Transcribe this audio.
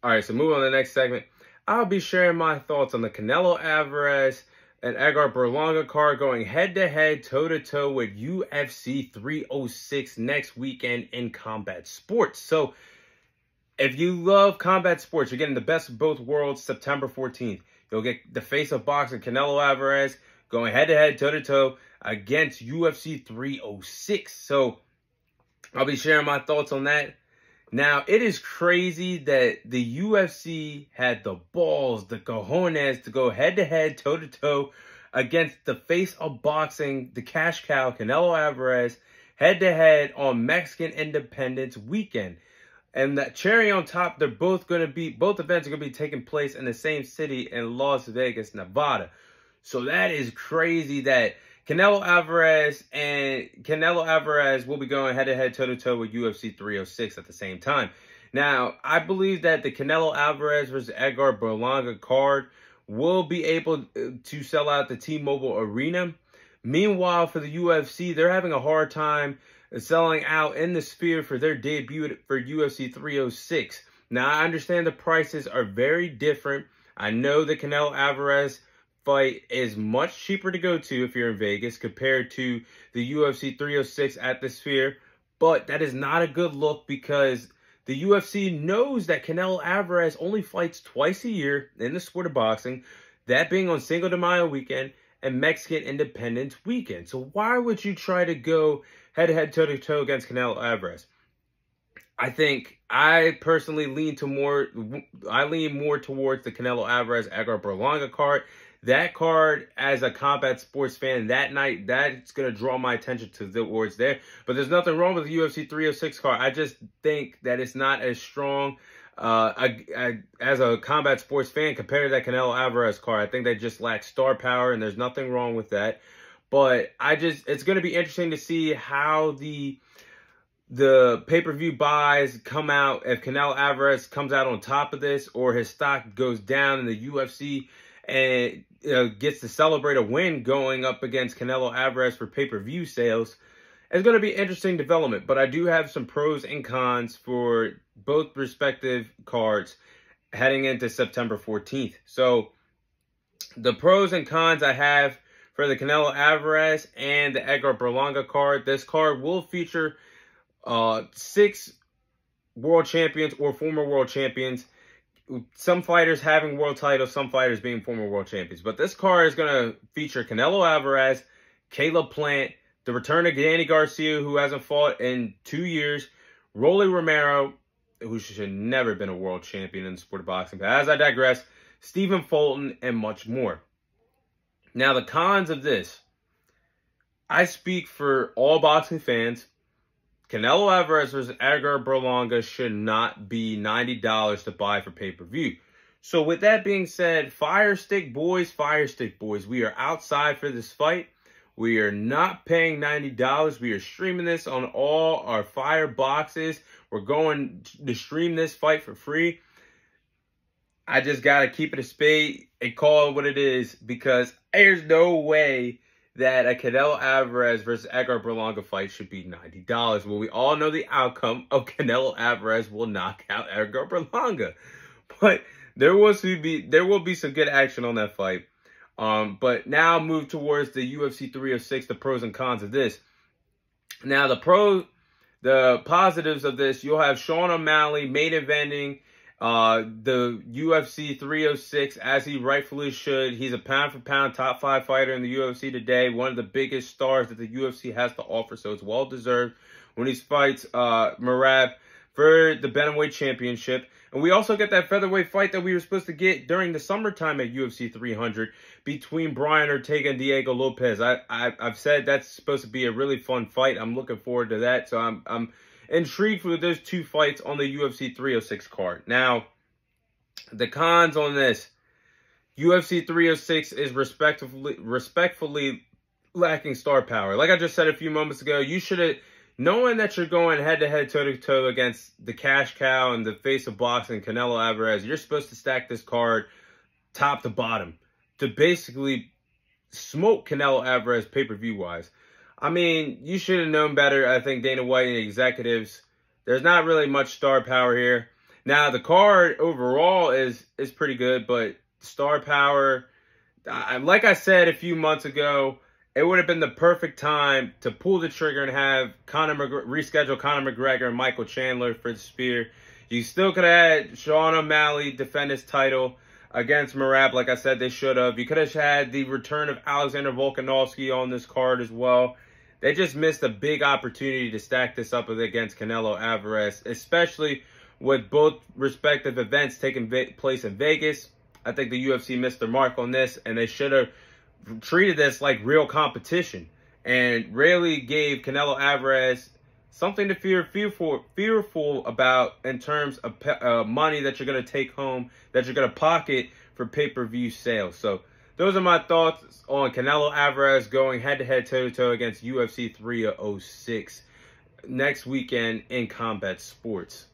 All right, so moving on to the next segment. I'll be sharing my thoughts on the Canelo Alvarez and Edgar Berlanga card going head-to-head, toe-to-toe with UFC 306 next weekend in combat sports. So if you love combat sports, you're getting the best of both worlds September 14th. You'll get the face of boxing, Canelo Alvarez, going head-to-head, toe-to-toe against UFC 306. So I'll be sharing my thoughts on that. Now, it is crazy that the UFC had the balls, the cojones to go head-to-head, toe-to-toe against the face of boxing, the cash cow, Canelo Alvarez, head-to-head on Mexican Independence weekend. And that cherry on top, both events are going to be taking place in the same city in Las Vegas, Nevada. So that is crazy that Canelo Alvarez will be going head-to-head, toe-to-toe with UFC 306 at the same time. Now, I believe that the Canelo Alvarez versus Edgar Berlanga card will be able to sell out the T-Mobile Arena. Meanwhile, for the UFC, they're having a hard time selling out in the Sphere for their debut for UFC 306. Now, I understand the prices are very different. I know the Canelo Alvarez fight is much cheaper to go to if you're in Vegas compared to the UFC 306 at the Sphere, but that is not a good look because the UFC knows that Canelo Alvarez only fights twice a year in the sport of boxing, that being on Cinco de Mayo weekend and Mexican Independence weekend. So why would you try to go head-to-head, toe-to-toe against Canelo Alvarez? I personally lean more towards the Canelo Alvarez Edgar Berlanga card. That card, as a combat sports fan, that night, that's going to draw my attention towards there. But there's nothing wrong with the UFC 306 card. I just think that it's not as strong as a combat sports fan compared to that Canelo Alvarez card. I think they just lack star power, and there's nothing wrong with that. But it's going to be interesting to see how the pay-per-view buys come out, if Canelo Alvarez comes out on top of this or his stock goes down in the UFC and gets to celebrate a win going up against Canelo Alvarez for pay-per-view sales. It's going to be interesting development, but I do have some pros and cons for both respective cards heading into September 14th. So the pros and cons I have for the Canelo Alvarez and the Edgar Berlanga card. This card will feature 6 world champions or former world champions. Some fighters having world titles, some fighters being former world champions. But this card is going to feature Canelo Alvarez, Caleb Plant, the return of Danny Garcia, who hasn't fought in 2 years, Rolly Romero, who should never have been a world champion in the sport of boxing. But as I digress, Stephen Fulton, and much more. Now, the cons of this. I speak for all boxing fans. Canelo Alvarez versus Edgar Berlanga should not be $90 to buy for pay-per-view. So with that being said, Fire Stick Boys, we are outside for this fight. We are not paying $90. We are streaming this on all our Fire boxes. We're going to stream this fight for free. I just got to keep it a spade and call it what it is, because there's no way that a Canelo Alvarez versus Edgar Berlanga fight should be $90. Well, we all know the outcome of Canelo Alvarez will knock out Edgar Berlanga. But there will be some good action on that fight. But now move towards the UFC 306, the pros and cons of this. Now, the positives of this, you'll have Sean O'Malley main eventing the UFC 306, as he rightfully should. He's a pound-for-pound top 5 fighter in the UFC today, one of the biggest stars that the UFC has to offer, so it's well-deserved when he fights Merab for the Bantamweight Championship. And we also get that featherweight fight that we were supposed to get during the summertime at UFC 300 between Brian Ortega and Diego Lopez. I've said that's supposed to be a really fun fight. I'm looking forward to that, so I'm intrigued for those 2 fights on the UFC 306 card. Now, the cons on this. UFC 306 is respectfully lacking star power. Like I just said a few moments ago, you should have, knowing that you're going head-to-head, toe-to-toe against the cash cow and the face of boxing, Canelo Alvarez, you're supposed to stack this card top to bottom to basically smoke Canelo Alvarez pay-per-view-wise. I mean, you should have known better. I think Dana White and the executives, there's not really much star power here. Now, the card overall is pretty good, but star power, like I said a few months ago, it would have been the perfect time to pull the trigger and have reschedule Conor McGregor and Michael Chandler for the spear. You still could have had Sean O'Malley defend his title against Merab, like I said they should have. You could have had the return of Alexander Volkanovski on this card as well. They just missed a big opportunity to stack this up against Canelo Alvarez, especially with both respective events taking place in Vegas. I think the UFC missed their mark on this, and they should have treated this like real competition and really gave Canelo Alvarez something to fearful about in terms of money that you're going to take home, that you're going to pocket for pay-per-view sales. So those are my thoughts on Canelo Alvarez going head-to-head, toe-to-toe against UFC 306 next weekend in Combat Sports.